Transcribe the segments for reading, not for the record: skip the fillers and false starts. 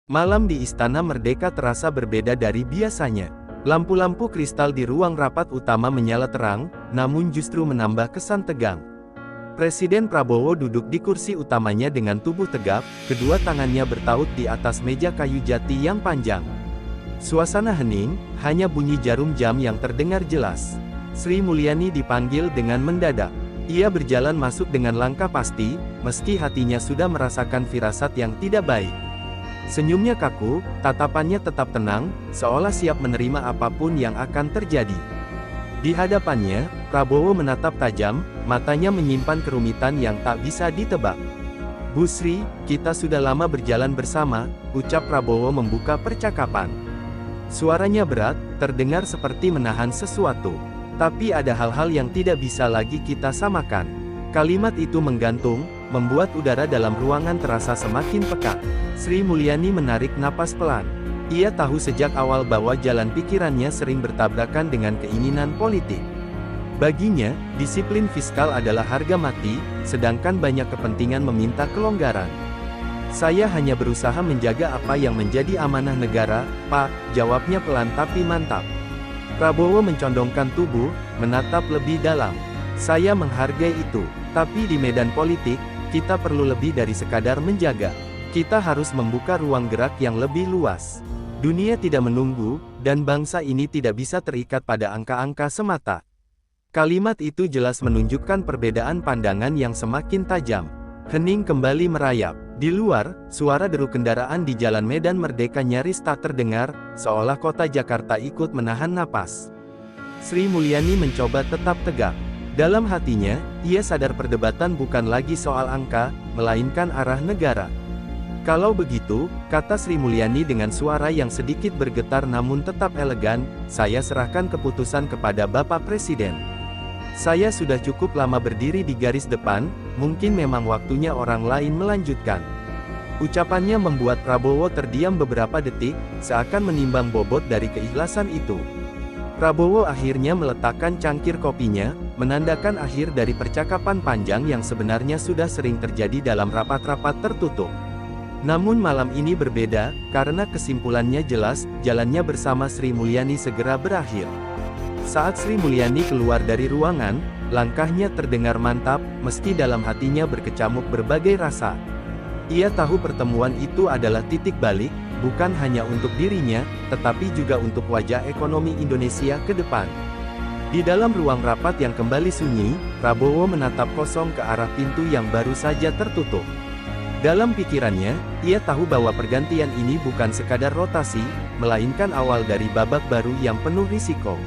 Malam di Istana Merdeka terasa berbeda dari biasanya. Lampu-lampu kristal di ruang rapat utama menyala terang, namun justru menambah kesan tegang. Presiden Prabowo duduk di kursi utamanya dengan tubuh tegap, kedua tangannya bertaut di atas meja kayu jati yang panjang. Suasana hening, hanya bunyi jarum jam yang terdengar jelas. Sri Mulyani dipanggil dengan mendadak. Ia berjalan masuk dengan langkah pasti, meski hatinya sudah merasakan firasat yang tidak baik. Senyumnya kaku, tatapannya tetap tenang, seolah siap menerima apapun yang akan terjadi. Di hadapannya, Prabowo menatap tajam, matanya menyimpan kerumitan yang tak bisa ditebak. "Bu Sri, kita sudah lama berjalan bersama," ucap Prabowo membuka percakapan. Suaranya berat, terdengar seperti menahan sesuatu. "Tapi ada hal-hal yang tidak bisa lagi kita samakan." Kalimat itu menggantung, membuat udara dalam ruangan terasa semakin pekat. Sri Mulyani menarik napas pelan. Ia tahu sejak awal bahwa jalan pikirannya sering bertabrakan dengan keinginan politik. Baginya, disiplin fiskal adalah harga mati, sedangkan banyak kepentingan meminta kelonggaran. "Saya hanya berusaha menjaga apa yang menjadi amanah negara, Pak," jawabnya pelan tapi mantap. Prabowo mencondongkan tubuh, menatap lebih dalam. "Saya menghargai itu, tapi di medan politik, kita perlu lebih dari sekadar menjaga. Kita harus membuka ruang gerak yang lebih luas. Dunia tidak menunggu, dan bangsa ini tidak bisa terikat pada angka-angka semata." Kalimat itu jelas menunjukkan perbedaan pandangan yang semakin tajam. Hening kembali merayap. Di luar, suara deru kendaraan di Jalan Medan Merdeka nyaris tak terdengar, seolah kota Jakarta ikut menahan napas. Sri Mulyani mencoba tetap tegak. Dalam hatinya, ia sadar perdebatan bukan lagi soal angka, melainkan arah negara. "Kalau begitu," kata Sri Mulyani dengan suara yang sedikit bergetar namun tetap elegan, "saya serahkan keputusan kepada Bapak Presiden. Saya sudah cukup lama berdiri di garis depan, mungkin memang waktunya orang lain melanjutkan." Ucapannya membuat Prabowo terdiam beberapa detik, seakan menimbang bobot dari keikhlasan itu. Prabowo akhirnya meletakkan cangkir kopinya, menandakan akhir dari percakapan panjang yang sebenarnya sudah sering terjadi dalam rapat-rapat tertutup. Namun malam ini berbeda, karena kesimpulannya jelas, jalannya bersama Sri Mulyani segera berakhir. Saat Sri Mulyani keluar dari ruangan, langkahnya terdengar mantap, meski dalam hatinya berkecamuk berbagai rasa. Ia tahu pertemuan itu adalah titik balik, bukan hanya untuk dirinya, tetapi juga untuk wajah ekonomi Indonesia ke depan. Di dalam ruang rapat yang kembali sunyi, Prabowo menatap kosong ke arah pintu yang baru saja tertutup. Dalam pikirannya, ia tahu bahwa pergantian ini bukan sekadar rotasi, melainkan awal dari babak baru yang penuh risiko.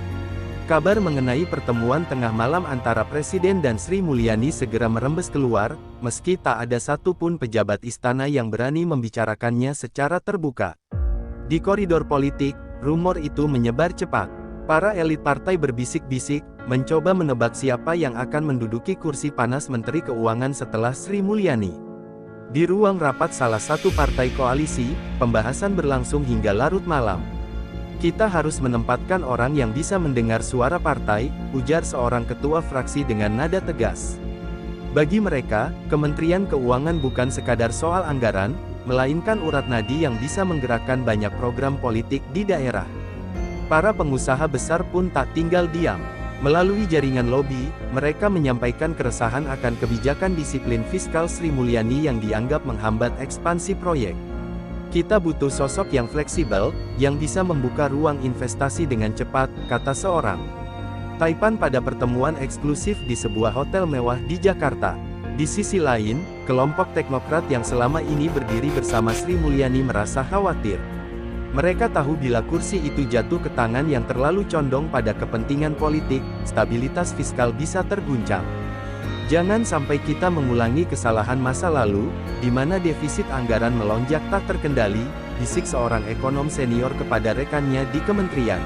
Kabar mengenai pertemuan tengah malam antara Presiden dan Sri Mulyani segera merembes keluar, meski tak ada satupun pejabat istana yang berani membicarakannya secara terbuka. Di koridor politik, rumor itu menyebar cepat. Para elit partai berbisik-bisik, mencoba menebak siapa yang akan menduduki kursi panas Menteri Keuangan setelah Sri Mulyani. Di ruang rapat salah satu partai koalisi, pembahasan berlangsung hingga larut malam. "Kita harus menempatkan orang yang bisa mendengar suara partai," ujar seorang ketua fraksi dengan nada tegas. Bagi mereka, Kementerian Keuangan bukan sekadar soal anggaran, melainkan urat nadi yang bisa menggerakkan banyak program politik di daerah. Para pengusaha besar pun tak tinggal diam. Melalui jaringan lobi, mereka menyampaikan keresahan akan kebijakan disiplin fiskal Sri Mulyani yang dianggap menghambat ekspansi proyek. "Kita butuh sosok yang fleksibel, yang bisa membuka ruang investasi dengan cepat," kata seorang taipan pada pertemuan eksklusif di sebuah hotel mewah di Jakarta. Di sisi lain, kelompok teknokrat yang selama ini berdiri bersama Sri Mulyani merasa khawatir. Mereka tahu bila kursi itu jatuh ke tangan yang terlalu condong pada kepentingan politik, stabilitas fiskal bisa terguncang. "Jangan sampai kita mengulangi kesalahan masa lalu, di mana defisit anggaran melonjak tak terkendali," bisik seorang ekonom senior kepada rekannya di kementerian.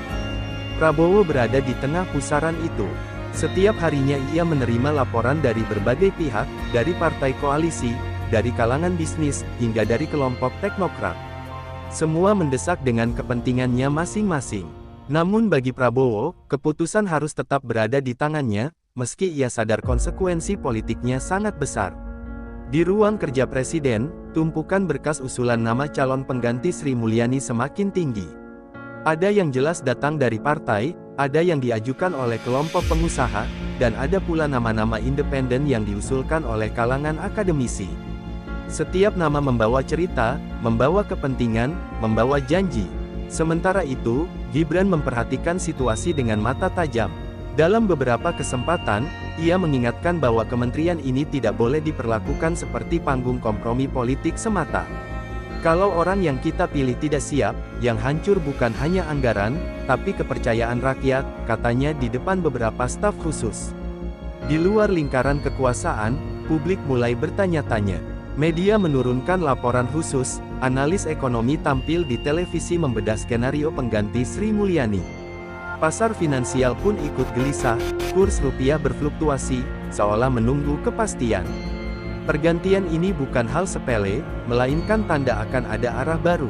Prabowo berada di tengah pusaran itu. Setiap harinya ia menerima laporan dari berbagai pihak, dari partai koalisi, dari kalangan bisnis, hingga dari kelompok teknokrat. Semua mendesak dengan kepentingannya masing-masing. Namun bagi Prabowo, keputusan harus tetap berada di tangannya, meski ia sadar konsekuensi politiknya sangat besar. Di ruang kerja Presiden, tumpukan berkas usulan nama calon pengganti Sri Mulyani semakin tinggi. Ada yang jelas datang dari partai, ada yang diajukan oleh kelompok pengusaha, dan ada pula nama-nama independen yang diusulkan oleh kalangan akademisi. Setiap nama membawa cerita, membawa kepentingan, membawa janji. Sementara itu, Gibran memperhatikan situasi dengan mata tajam. Dalam beberapa kesempatan, ia mengingatkan bahwa kementerian ini tidak boleh diperlakukan seperti panggung kompromi politik semata. Kalau orang yang kita pilih tidak siap, yang hancur bukan hanya anggaran, tapi kepercayaan rakyat, katanya di depan beberapa staf khusus. Di luar lingkaran kekuasaan, publik mulai bertanya-tanya. Media menurunkan laporan khusus, analis ekonomi tampil di televisi membedah skenario pengganti Sri Mulyani. Pasar finansial pun ikut gelisah, kurs rupiah berfluktuasi, seolah menunggu kepastian. Pergantian ini bukan hal sepele, melainkan tanda akan ada arah baru.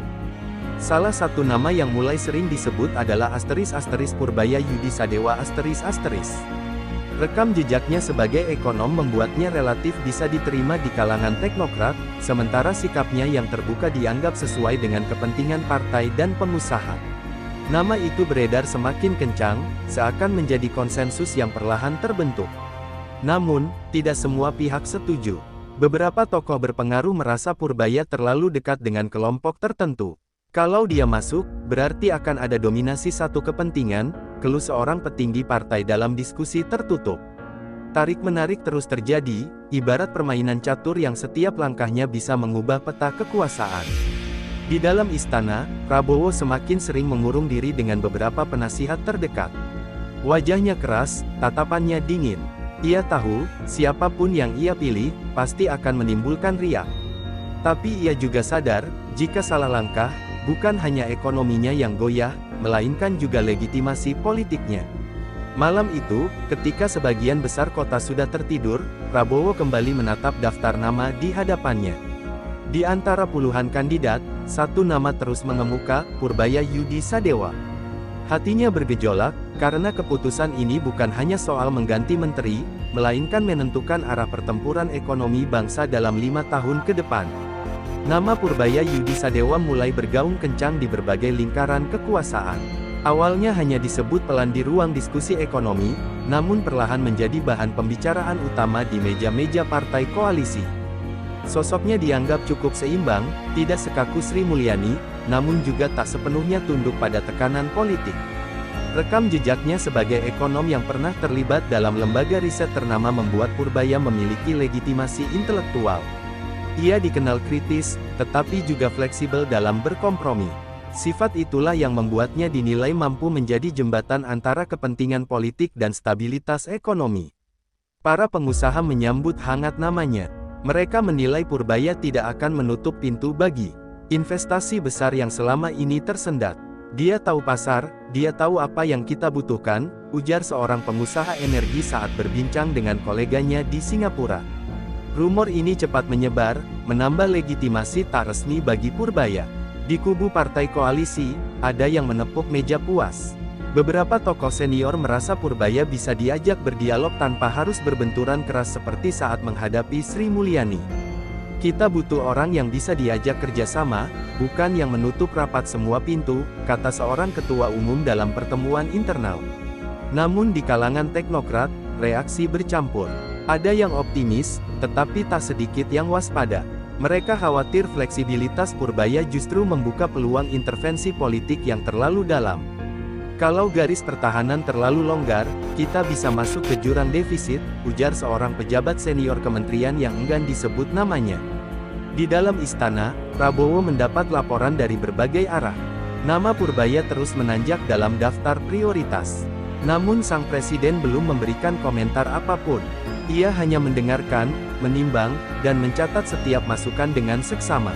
Salah satu nama yang mulai sering disebut adalah Purbaya Yudi Sadewa ***. Rekam jejaknya sebagai ekonom membuatnya relatif bisa diterima di kalangan teknokrat, sementara sikapnya yang terbuka dianggap sesuai dengan kepentingan partai dan pengusaha. Nama itu beredar semakin kencang, seakan menjadi konsensus yang perlahan terbentuk. Namun, tidak semua pihak setuju. Beberapa tokoh berpengaruh merasa Purbaya terlalu dekat dengan kelompok tertentu. Kalau dia masuk, berarti akan ada dominasi satu kepentingan, keluh seorang petinggi partai dalam diskusi tertutup. Tarik-menarik terus terjadi, ibarat permainan catur yang setiap langkahnya bisa mengubah peta kekuasaan. Di dalam istana, Prabowo semakin sering mengurung diri dengan beberapa penasihat terdekat. Wajahnya keras, tatapannya dingin. Ia tahu, siapapun yang ia pilih, pasti akan menimbulkan riak. Tapi ia juga sadar, jika salah langkah, bukan hanya ekonominya yang goyah, melainkan juga legitimasi politiknya. Malam itu, ketika sebagian besar kota sudah tertidur, Prabowo kembali menatap daftar nama di hadapannya. Di antara puluhan kandidat, satu nama terus mengemuka, Purbaya Yudi Sadewa. Hatinya bergejolak, karena keputusan ini bukan hanya soal mengganti menteri, melainkan menentukan arah pertempuran ekonomi bangsa dalam 5 tahun ke depan. Nama Purbaya Yudi Sadewa mulai bergaung kencang di berbagai lingkaran kekuasaan. Awalnya hanya disebut pelan di ruang diskusi ekonomi, namun perlahan menjadi bahan pembicaraan utama di meja-meja partai koalisi. Sosoknya dianggap cukup seimbang, tidak sekaku Sri Mulyani, namun juga tak sepenuhnya tunduk pada tekanan politik. Rekam jejaknya sebagai ekonom yang pernah terlibat dalam lembaga riset ternama membuat Purbaya memiliki legitimasi intelektual. Ia dikenal kritis, tetapi juga fleksibel dalam berkompromi. Sifat itulah yang membuatnya dinilai mampu menjadi jembatan antara kepentingan politik dan stabilitas ekonomi. Para pengusaha menyambut hangat namanya. Mereka menilai Purbaya tidak akan menutup pintu bagi investasi besar yang selama ini tersendat. Dia tahu pasar, dia tahu apa yang kita butuhkan, ujar seorang pengusaha energi saat berbincang dengan koleganya di Singapura. Rumor ini cepat menyebar, menambah legitimasi tak resmi bagi Purbaya. Di kubu partai koalisi, ada yang menepuk meja puas. Beberapa tokoh senior merasa Purbaya bisa diajak berdialog tanpa harus berbenturan keras seperti saat menghadapi Sri Mulyani. Kita butuh orang yang bisa diajak kerjasama, bukan yang menutup rapat semua pintu, kata seorang ketua umum dalam pertemuan internal. Namun di kalangan teknokrat, reaksi bercampur. Ada yang optimis, tetapi tak sedikit yang waspada. Mereka khawatir fleksibilitas Purbaya justru membuka peluang intervensi politik yang terlalu dalam. Kalau garis pertahanan terlalu longgar, kita bisa masuk ke jurang defisit, ujar seorang pejabat senior kementerian yang enggan disebut namanya. Di dalam istana, Prabowo mendapat laporan dari berbagai arah. Nama Purbaya terus menanjak dalam daftar prioritas. Namun sang presiden belum memberikan komentar apapun. Ia hanya mendengarkan, menimbang, dan mencatat setiap masukan dengan seksama.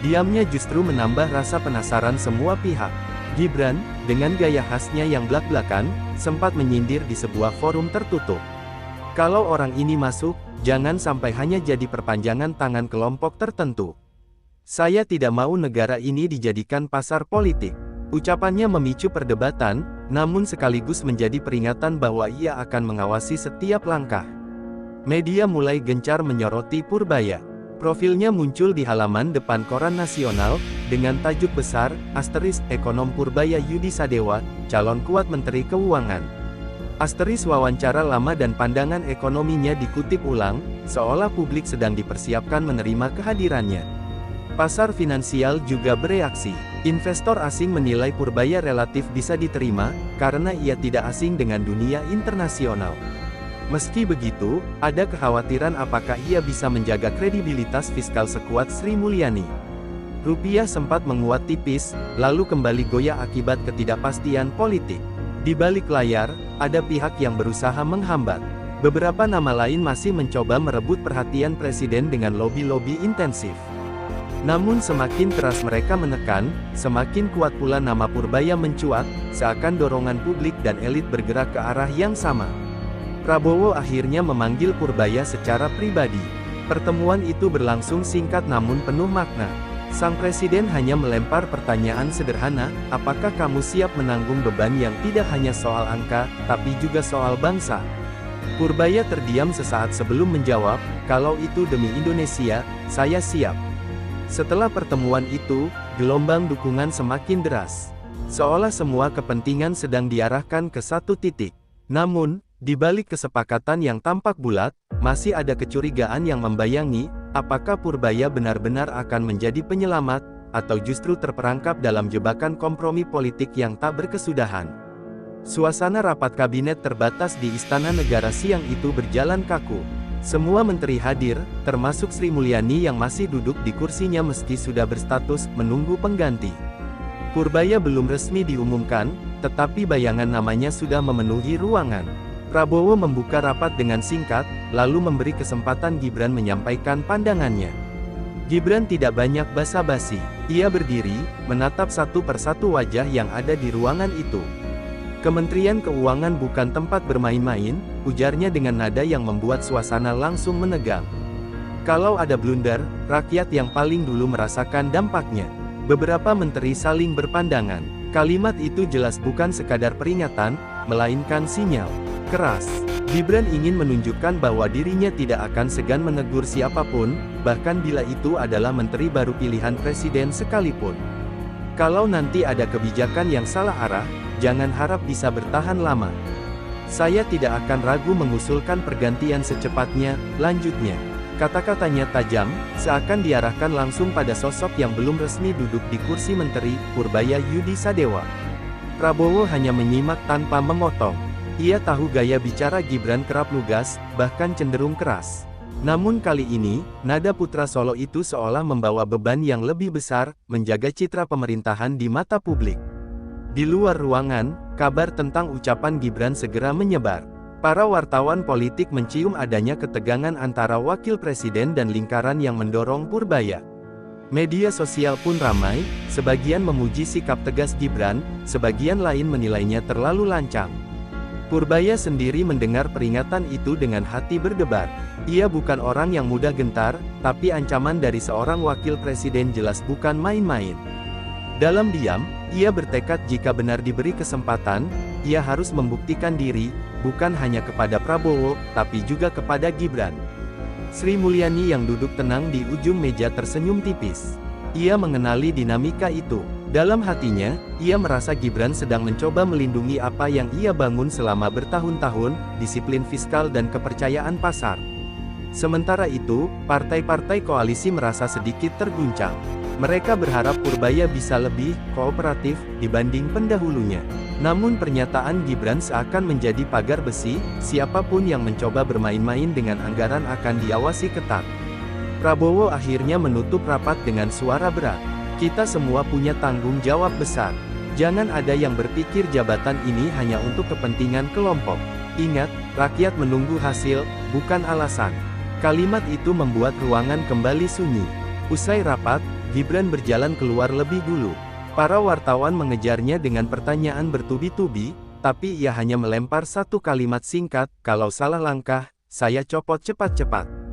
Diamnya justru menambah rasa penasaran semua pihak. Gibran, dengan gaya khasnya yang blak-blakan, sempat menyindir di sebuah forum tertutup. Kalau orang ini masuk, jangan sampai hanya jadi perpanjangan tangan kelompok tertentu. Saya tidak mau negara ini dijadikan pasar politik. Ucapannya memicu perdebatan, namun sekaligus menjadi peringatan bahwa ia akan mengawasi setiap langkah. Media mulai gencar menyoroti Purbaya. Profilnya muncul di halaman depan koran nasional, dengan tajuk besar, *Ekonom Purbaya Yudi Sadewa, calon kuat Menteri Keuangan. Wawancara lama dan pandangan ekonominya dikutip ulang, seolah publik sedang dipersiapkan menerima kehadirannya. Pasar finansial juga bereaksi. Investor asing menilai Purbaya relatif bisa diterima, karena ia tidak asing dengan dunia internasional. Meski begitu, ada kekhawatiran apakah ia bisa menjaga kredibilitas fiskal sekuat Sri Mulyani. Rupiah sempat menguat tipis, lalu kembali goyah akibat ketidakpastian politik. Di balik layar, ada pihak yang berusaha menghambat. Beberapa nama lain masih mencoba merebut perhatian presiden dengan lobi-lobi intensif. Namun semakin keras mereka menekan, semakin kuat pula nama Purbaya mencuat, seakan dorongan publik dan elit bergerak ke arah yang sama. Prabowo akhirnya memanggil Purbaya secara pribadi. Pertemuan itu berlangsung singkat namun penuh makna. Sang presiden hanya melempar pertanyaan sederhana, apakah kamu siap menanggung beban yang tidak hanya soal angka, tapi juga soal bangsa? Purbaya terdiam sesaat sebelum menjawab, kalau itu demi Indonesia, saya siap. Setelah pertemuan itu, gelombang dukungan semakin deras. Seolah semua kepentingan sedang diarahkan ke satu titik. Namun, di balik kesepakatan yang tampak bulat, masih ada kecurigaan yang membayangi, apakah Purbaya benar-benar akan menjadi penyelamat, atau justru terperangkap dalam jebakan kompromi politik yang tak berkesudahan. Suasana rapat kabinet terbatas di Istana Negara siang itu berjalan kaku. Semua menteri hadir, termasuk Sri Mulyani yang masih duduk di kursinya meski sudah berstatus menunggu pengganti. Purbaya belum resmi diumumkan, tetapi bayangan namanya sudah memenuhi ruangan. Prabowo membuka rapat dengan singkat, lalu memberi kesempatan Gibran menyampaikan pandangannya. Gibran tidak banyak basa-basi. Ia berdiri, menatap satu persatu wajah yang ada di ruangan itu. Kementerian Keuangan bukan tempat bermain-main, ujarnya dengan nada yang membuat suasana langsung menegang. Kalau ada blunder, rakyat yang paling dulu merasakan dampaknya. Beberapa menteri saling berpandangan. Kalimat itu jelas bukan sekadar peringatan, melainkan sinyal keras. Gibran ingin menunjukkan bahwa dirinya tidak akan segan menegur siapapun, bahkan bila itu adalah menteri baru pilihan presiden sekalipun. Kalau nanti ada kebijakan yang salah arah, jangan harap bisa bertahan lama. Saya tidak akan ragu mengusulkan pergantian secepatnya, lanjutnya. Kata-katanya tajam, seakan diarahkan langsung pada sosok yang belum resmi duduk di kursi menteri, Purbaya Yudi Sadewa. Prabowo hanya menyimak tanpa memotong. Ia tahu gaya bicara Gibran kerap lugas, bahkan cenderung keras. Namun kali ini, nada putra Solo itu seolah membawa beban yang lebih besar, menjaga citra pemerintahan di mata publik. Di luar ruangan, kabar tentang ucapan Gibran segera menyebar. Para wartawan politik mencium adanya ketegangan antara wakil presiden dan lingkaran yang mendorong Purbaya. Media sosial pun ramai, sebagian memuji sikap tegas Gibran, sebagian lain menilainya terlalu lancang. Purbaya sendiri mendengar peringatan itu dengan hati berdebar. Ia bukan orang yang mudah gentar, tapi ancaman dari seorang wakil presiden jelas bukan main-main. Dalam diam, ia bertekad jika benar diberi kesempatan, ia harus membuktikan diri, bukan hanya kepada Prabowo, tapi juga kepada Gibran. Sri Mulyani yang duduk tenang di ujung meja tersenyum tipis. Ia mengenali dinamika itu. Dalam hatinya, ia merasa Gibran sedang mencoba melindungi apa yang ia bangun selama bertahun-tahun, disiplin fiskal dan kepercayaan pasar. Sementara itu, partai-partai koalisi merasa sedikit terguncang. Mereka berharap Purbaya bisa lebih kooperatif dibanding pendahulunya. Namun pernyataan Gibran seakan menjadi pagar besi, siapapun yang mencoba bermain-main dengan anggaran akan diawasi ketat. Prabowo akhirnya menutup rapat dengan suara berat. Kita semua punya tanggung jawab besar. Jangan ada yang berpikir jabatan ini hanya untuk kepentingan kelompok. Ingat, rakyat menunggu hasil, bukan alasan. Kalimat itu membuat ruangan kembali sunyi. Usai rapat, Gibran berjalan keluar lebih dulu. Para wartawan mengejarnya dengan pertanyaan bertubi-tubi, tapi ia hanya melempar satu kalimat singkat, kalau salah langkah, saya copot cepat-cepat.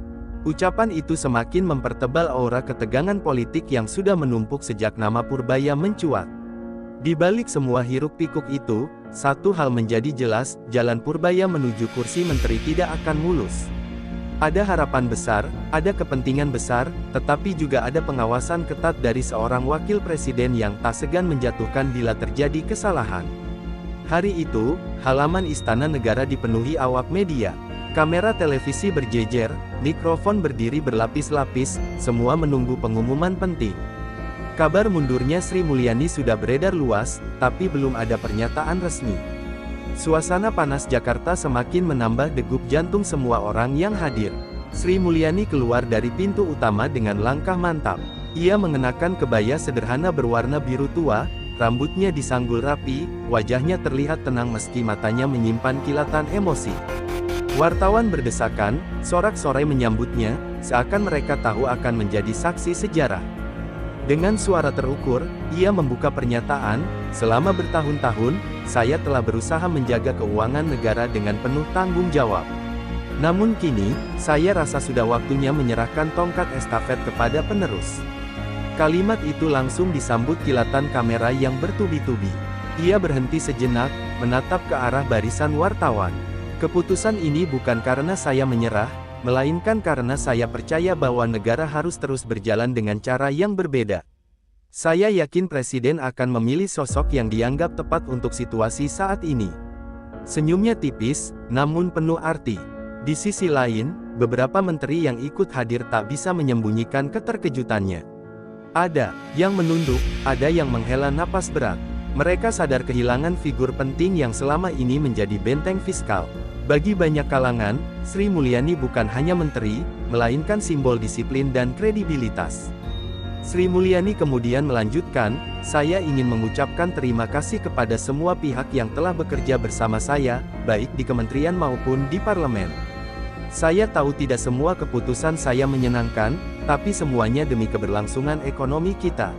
Ucapan itu semakin mempertebal aura ketegangan politik yang sudah menumpuk sejak nama Purbaya mencuat. Di balik semua hiruk-pikuk itu, satu hal menjadi jelas, jalan Purbaya menuju kursi menteri tidak akan mulus. Ada harapan besar, ada kepentingan besar, tetapi juga ada pengawasan ketat dari seorang wakil presiden yang tak segan menjatuhkan bila terjadi kesalahan. Hari itu, halaman Istana Negara dipenuhi awak media. Kamera televisi berjejer, mikrofon berdiri berlapis-lapis, semua menunggu pengumuman penting. Kabar mundurnya Sri Mulyani sudah beredar luas, tapi belum ada pernyataan resmi. Suasana panas Jakarta semakin menambah degup jantung semua orang yang hadir. Sri Mulyani keluar dari pintu utama dengan langkah mantap. Ia mengenakan kebaya sederhana berwarna biru tua, rambutnya disanggul rapi, wajahnya terlihat tenang meski matanya menyimpan kilatan emosi. Wartawan berdesakan, sorak-sorai menyambutnya, seakan mereka tahu akan menjadi saksi sejarah. Dengan suara terukur, ia membuka pernyataan, selama bertahun-tahun, saya telah berusaha menjaga keuangan negara dengan penuh tanggung jawab. Namun kini, saya rasa sudah waktunya menyerahkan tongkat estafet kepada penerus. Kalimat itu langsung disambut kilatan kamera yang bertubi-tubi. Ia berhenti sejenak, menatap ke arah barisan wartawan. Keputusan ini bukan karena saya menyerah, melainkan karena saya percaya bahwa negara harus terus berjalan dengan cara yang berbeda. Saya yakin Presiden akan memilih sosok yang dianggap tepat untuk situasi saat ini. Senyumnya tipis, namun penuh arti. Di sisi lain, beberapa menteri yang ikut hadir tak bisa menyembunyikan keterkejutannya. Ada yang menunduk, ada yang menghela napas berat. Mereka sadar kehilangan figur penting yang selama ini menjadi benteng fiskal. Bagi banyak kalangan, Sri Mulyani bukan hanya menteri, melainkan simbol disiplin dan kredibilitas. Sri Mulyani kemudian melanjutkan, saya ingin mengucapkan terima kasih kepada semua pihak yang telah bekerja bersama saya, baik di kementerian maupun di parlemen. Saya tahu tidak semua keputusan saya menyenangkan, tapi semuanya demi keberlangsungan ekonomi kita.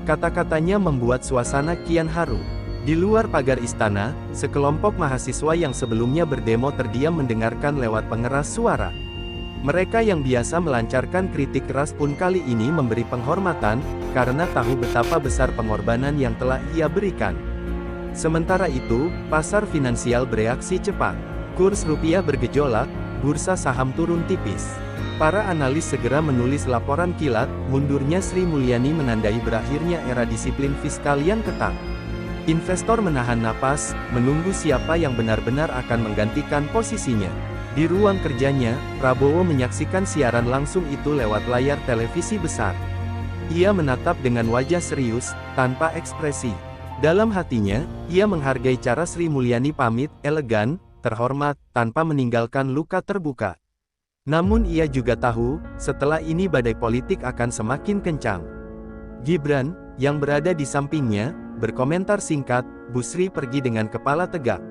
Kata-katanya membuat suasana kian haru. Di luar pagar istana, sekelompok mahasiswa yang sebelumnya berdemo terdiam mendengarkan lewat pengeras suara. Mereka yang biasa melancarkan kritik keras pun kali ini memberi penghormatan, karena tahu betapa besar pengorbanan yang telah ia berikan. Sementara itu, pasar finansial bereaksi cepat. Kurs rupiah bergejolak, bursa saham turun tipis. Para analis segera menulis laporan kilat, mundurnya Sri Mulyani menandai berakhirnya era disiplin fiskal yang ketat. Investor menahan napas, menunggu siapa yang benar-benar akan menggantikan posisinya. Di ruang kerjanya, Prabowo menyaksikan siaran langsung itu lewat layar televisi besar. Ia menatap dengan wajah serius, tanpa ekspresi. Dalam hatinya, ia menghargai cara Sri Mulyani pamit, elegan, terhormat, tanpa meninggalkan luka terbuka. Namun ia juga tahu, setelah ini badai politik akan semakin kencang. Gibran, yang berada di sampingnya, berkomentar singkat, Bu Sri pergi dengan kepala tegak.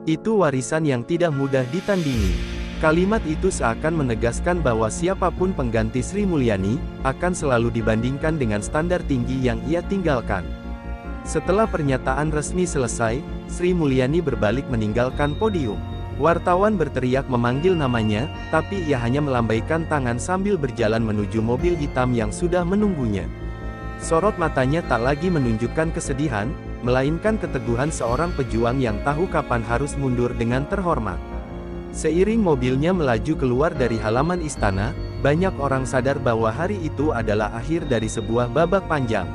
Itu warisan yang tidak mudah ditandingi. Kalimat itu seakan menegaskan bahwa siapapun pengganti Sri Mulyani, akan selalu dibandingkan dengan standar tinggi yang ia tinggalkan. Setelah pernyataan resmi selesai, Sri Mulyani berbalik meninggalkan podium. Wartawan berteriak memanggil namanya, tapi ia hanya melambaikan tangan sambil berjalan menuju mobil hitam yang sudah menunggunya. Sorot matanya tak lagi menunjukkan kesedihan, melainkan keteguhan seorang pejuang yang tahu kapan harus mundur dengan terhormat. Seiring mobilnya melaju keluar dari halaman istana, banyak orang sadar bahwa hari itu adalah akhir dari sebuah babak panjang.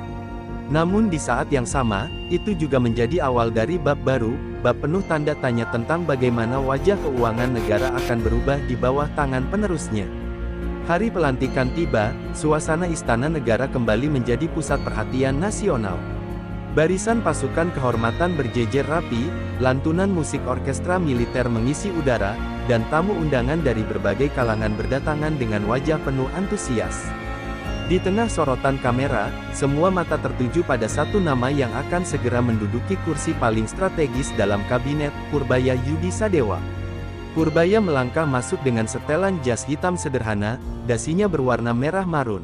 Namun di saat yang sama, itu juga menjadi awal dari bab baru, bab penuh tanda tanya tentang bagaimana wajah keuangan negara akan berubah di bawah tangan penerusnya. Hari pelantikan tiba, suasana Istana Negara kembali menjadi pusat perhatian nasional. Barisan pasukan kehormatan berjejer rapi, lantunan musik orkestra militer mengisi udara, dan tamu undangan dari berbagai kalangan berdatangan dengan wajah penuh antusias. Di tengah sorotan kamera, semua mata tertuju pada satu nama yang akan segera menduduki kursi paling strategis dalam kabinet, Purbaya Yudi Sadewa. Purbaya melangkah masuk dengan setelan jas hitam sederhana, dasinya berwarna merah marun.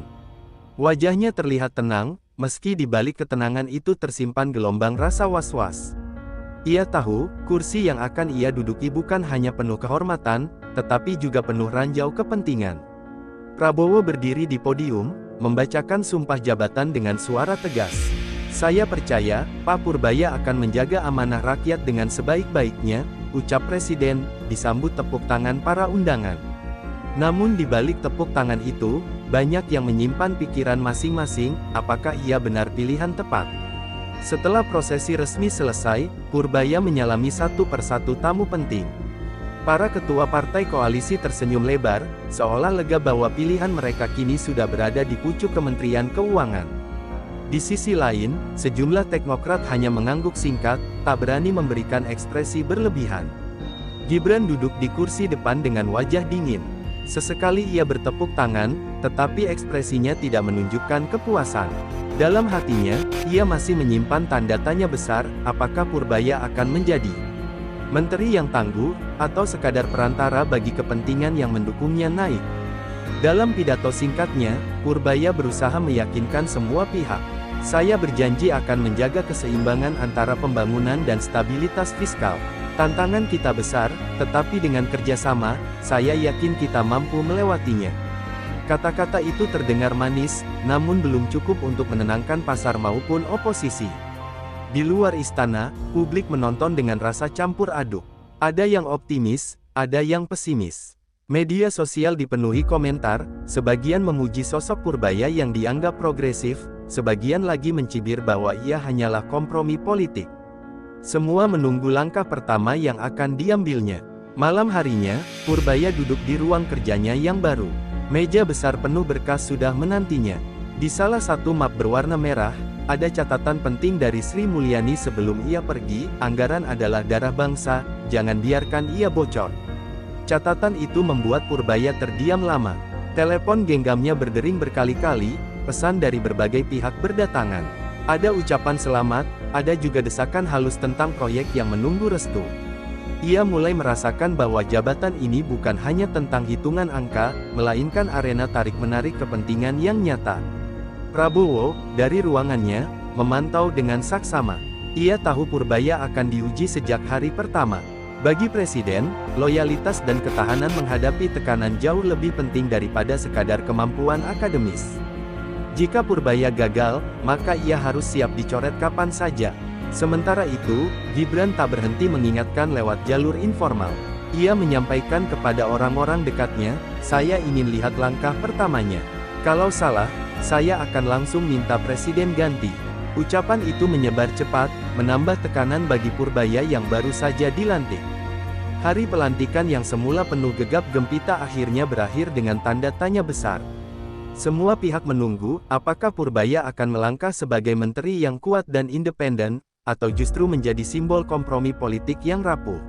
Wajahnya terlihat tenang, meski di balik ketenangan itu tersimpan gelombang rasa was-was. Ia tahu, kursi yang akan ia duduki bukan hanya penuh kehormatan, tetapi juga penuh ranjau kepentingan. Prabowo berdiri di podium, membacakan sumpah jabatan dengan suara tegas. Saya percaya, Pak Purbaya akan menjaga amanah rakyat dengan sebaik-baiknya, ucap Presiden, disambut tepuk tangan para undangan. Namun di balik tepuk tangan itu, banyak yang menyimpan pikiran masing-masing, apakah ia benar pilihan tepat. Setelah prosesi resmi selesai, Purbaya menyalami satu persatu tamu penting. Para ketua partai koalisi tersenyum lebar, seolah lega bahwa pilihan mereka kini sudah berada di pucuk Kementerian Keuangan. Di sisi lain, sejumlah teknokrat hanya mengangguk singkat, tak berani memberikan ekspresi berlebihan. Gibran duduk di kursi depan dengan wajah dingin. Sesekali ia bertepuk tangan, tetapi ekspresinya tidak menunjukkan kepuasan. Dalam hatinya, ia masih menyimpan tanda tanya besar, apakah Purbaya akan menjadi menteri yang tangguh, atau sekadar perantara bagi kepentingan yang mendukungnya naik. Dalam pidato singkatnya, Purbaya berusaha meyakinkan semua pihak. Saya berjanji akan menjaga keseimbangan antara pembangunan dan stabilitas fiskal. Tantangan kita besar, tetapi dengan kerjasama, saya yakin kita mampu melewatinya. Kata-kata itu terdengar manis, namun belum cukup untuk menenangkan pasar maupun oposisi. Di luar istana, publik menonton dengan rasa campur aduk. Ada yang optimis, ada yang pesimis. Media sosial dipenuhi komentar, sebagian memuji sosok Purbaya yang dianggap progresif, sebagian lagi mencibir bahwa ia hanyalah kompromi politik. Semua menunggu langkah pertama yang akan diambilnya. Malam harinya, Purbaya duduk di ruang kerjanya yang baru. Meja besar penuh berkas sudah menantinya. Di salah satu map berwarna merah, ada catatan penting dari Sri Mulyani sebelum ia pergi, anggaran adalah darah bangsa, jangan biarkan ia bocor. Catatan itu membuat Purbaya terdiam lama. Telepon genggamnya berdering berkali-kali, pesan dari berbagai pihak berdatangan. Ada ucapan selamat, ada juga desakan halus tentang proyek yang menunggu restu. Ia mulai merasakan bahwa jabatan ini bukan hanya tentang hitungan angka, melainkan arena tarik-menarik kepentingan yang nyata. Prabowo, dari ruangannya, memantau dengan saksama. Ia tahu Purbaya akan diuji sejak hari pertama. Bagi Presiden, loyalitas dan ketahanan menghadapi tekanan jauh lebih penting daripada sekadar kemampuan akademis. Jika Purbaya gagal, maka ia harus siap dicoret kapan saja. Sementara itu, Gibran tak berhenti mengingatkan lewat jalur informal. Ia menyampaikan kepada orang-orang dekatnya, saya ingin lihat langkah pertamanya. Kalau salah, saya akan langsung minta presiden ganti. Ucapan itu menyebar cepat, menambah tekanan bagi Purbaya yang baru saja dilantik. Hari pelantikan yang semula penuh gegap gempita akhirnya berakhir dengan tanda tanya besar. Semua pihak menunggu, apakah Purbaya akan melangkah sebagai menteri yang kuat dan independen, atau justru menjadi simbol kompromi politik yang rapuh.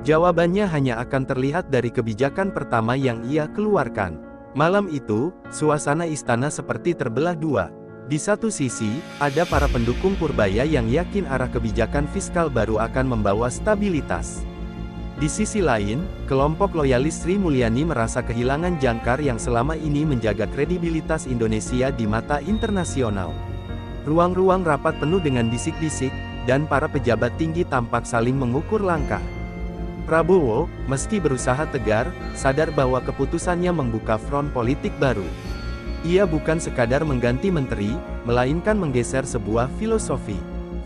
Jawabannya hanya akan terlihat dari kebijakan pertama yang ia keluarkan. Malam itu, suasana istana seperti terbelah dua. Di satu sisi, ada para pendukung Purbaya yang yakin arah kebijakan fiskal baru akan membawa stabilitas. Di sisi lain, kelompok loyalis Sri Mulyani merasa kehilangan jangkar yang selama ini menjaga kredibilitas Indonesia di mata internasional. Ruang-ruang rapat penuh dengan bisik-bisik, dan para pejabat tinggi tampak saling mengukur langkah. Prabowo, meski berusaha tegar, sadar bahwa keputusannya membuka front politik baru. Ia bukan sekadar mengganti menteri, melainkan menggeser sebuah filosofi.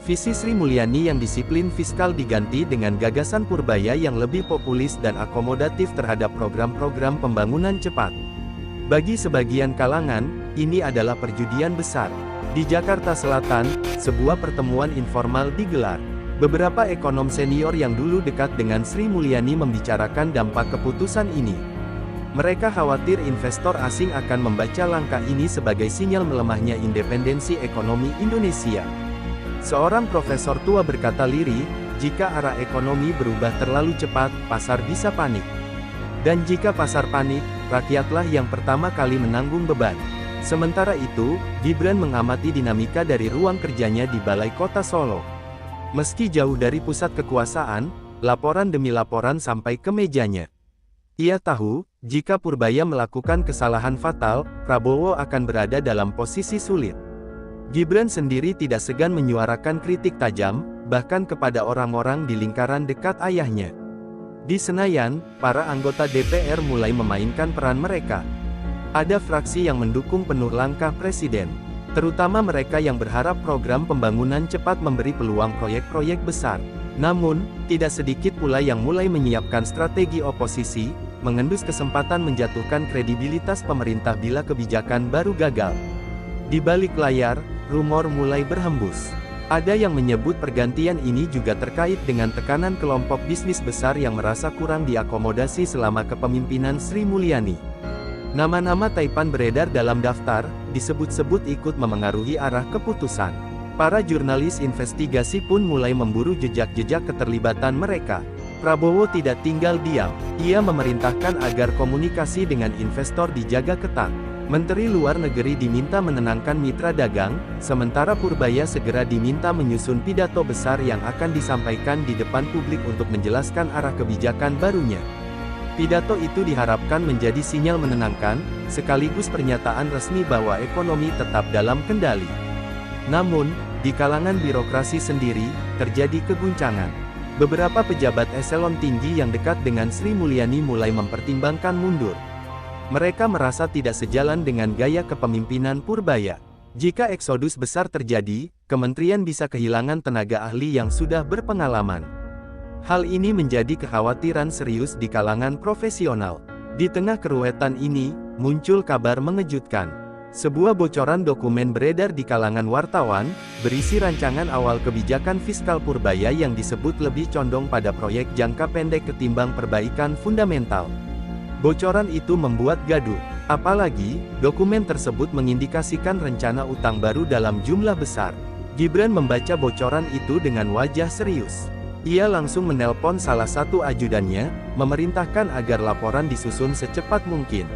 Visi Sri Mulyani yang disiplin fiskal diganti dengan gagasan Purbaya yang lebih populis dan akomodatif terhadap program-program pembangunan cepat. Bagi sebagian kalangan, ini adalah perjudian besar. Di Jakarta Selatan, sebuah pertemuan informal digelar. Beberapa ekonom senior yang dulu dekat dengan Sri Mulyani membicarakan dampak keputusan ini. Mereka khawatir investor asing akan membaca langkah ini sebagai sinyal melemahnya independensi ekonomi Indonesia. Seorang profesor tua berkata lirih, jika arah ekonomi berubah terlalu cepat, pasar bisa panik. Dan jika pasar panik, rakyatlah yang pertama kali menanggung beban. Sementara itu, Gibran mengamati dinamika dari ruang kerjanya di Balai Kota Solo. Meski jauh dari pusat kekuasaan, laporan demi laporan sampai ke mejanya. Ia tahu, jika Purbaya melakukan kesalahan fatal, Prabowo akan berada dalam posisi sulit. Gibran sendiri tidak segan menyuarakan kritik tajam, bahkan kepada orang-orang di lingkaran dekat ayahnya. Di Senayan, para anggota DPR mulai memainkan peran mereka. Ada fraksi yang mendukung penuh langkah Presiden, terutama mereka yang berharap program pembangunan cepat memberi peluang proyek-proyek besar. Namun, tidak sedikit pula yang mulai menyiapkan strategi oposisi, mengendus kesempatan menjatuhkan kredibilitas pemerintah bila kebijakan baru gagal. Di balik layar, rumor mulai berhembus. Ada yang menyebut pergantian ini juga terkait dengan tekanan kelompok bisnis besar yang merasa kurang diakomodasi selama kepemimpinan Sri Mulyani. Nama-nama Taipan beredar dalam daftar, disebut-sebut ikut memengaruhi arah keputusan. Para jurnalis investigasi pun mulai memburu jejak-jejak keterlibatan mereka. Prabowo tidak tinggal diam. Ia memerintahkan agar komunikasi dengan investor dijaga ketat. Menteri Luar Negeri diminta menenangkan mitra dagang, sementara Purbaya segera diminta menyusun pidato besar yang akan disampaikan di depan publik untuk menjelaskan arah kebijakan barunya. Pidato itu diharapkan menjadi sinyal menenangkan, sekaligus pernyataan resmi bahwa ekonomi tetap dalam kendali. Namun, di kalangan birokrasi sendiri, terjadi keguncangan. Beberapa pejabat eselon tinggi yang dekat dengan Sri Mulyani mulai mempertimbangkan mundur. Mereka merasa tidak sejalan dengan gaya kepemimpinan Purbaya. Jika eksodus besar terjadi, kementerian bisa kehilangan tenaga ahli yang sudah berpengalaman. Hal ini menjadi kekhawatiran serius di kalangan profesional. Di tengah keruwetan ini, muncul kabar mengejutkan. Sebuah bocoran dokumen beredar di kalangan wartawan, berisi rancangan awal kebijakan fiskal Purbaya yang disebut lebih condong pada proyek jangka pendek ketimbang perbaikan fundamental. Bocoran itu membuat gaduh. Apalagi, dokumen tersebut mengindikasikan rencana utang baru dalam jumlah besar. Gibran membaca bocoran itu dengan wajah serius. Ia langsung menelpon salah satu ajudannya, memerintahkan agar laporan disusun secepat mungkin.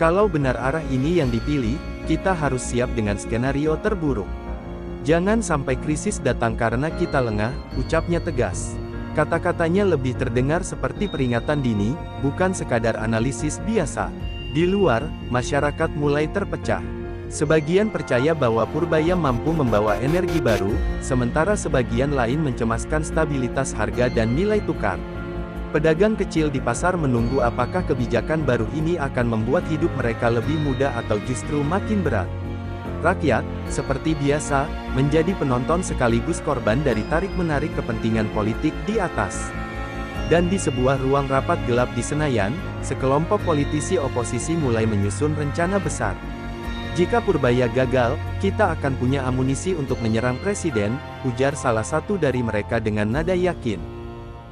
Kalau benar arah ini yang dipilih, kita harus siap dengan skenario terburuk. Jangan sampai krisis datang karena kita lengah, ucapnya tegas. Kata-katanya lebih terdengar seperti peringatan dini, bukan sekadar analisis biasa. Di luar, masyarakat mulai terpecah. Sebagian percaya bahwa Purbaya mampu membawa energi baru, sementara sebagian lain mencemaskan stabilitas harga dan nilai tukar. Pedagang kecil di pasar menunggu apakah kebijakan baru ini akan membuat hidup mereka lebih mudah atau justru makin berat. Rakyat, seperti biasa, menjadi penonton sekaligus korban dari tarik-menarik kepentingan politik di atas. Dan di sebuah ruang rapat gelap di Senayan, sekelompok politisi oposisi mulai menyusun rencana besar. Jika Purbaya gagal, kita akan punya amunisi untuk menyerang presiden, ujar salah satu dari mereka dengan nada yakin.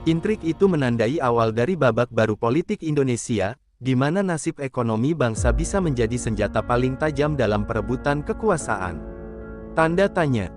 Intrik itu menandai awal dari babak baru politik Indonesia, di mana nasib ekonomi bangsa bisa menjadi senjata paling tajam dalam perebutan kekuasaan. Tanda tanya.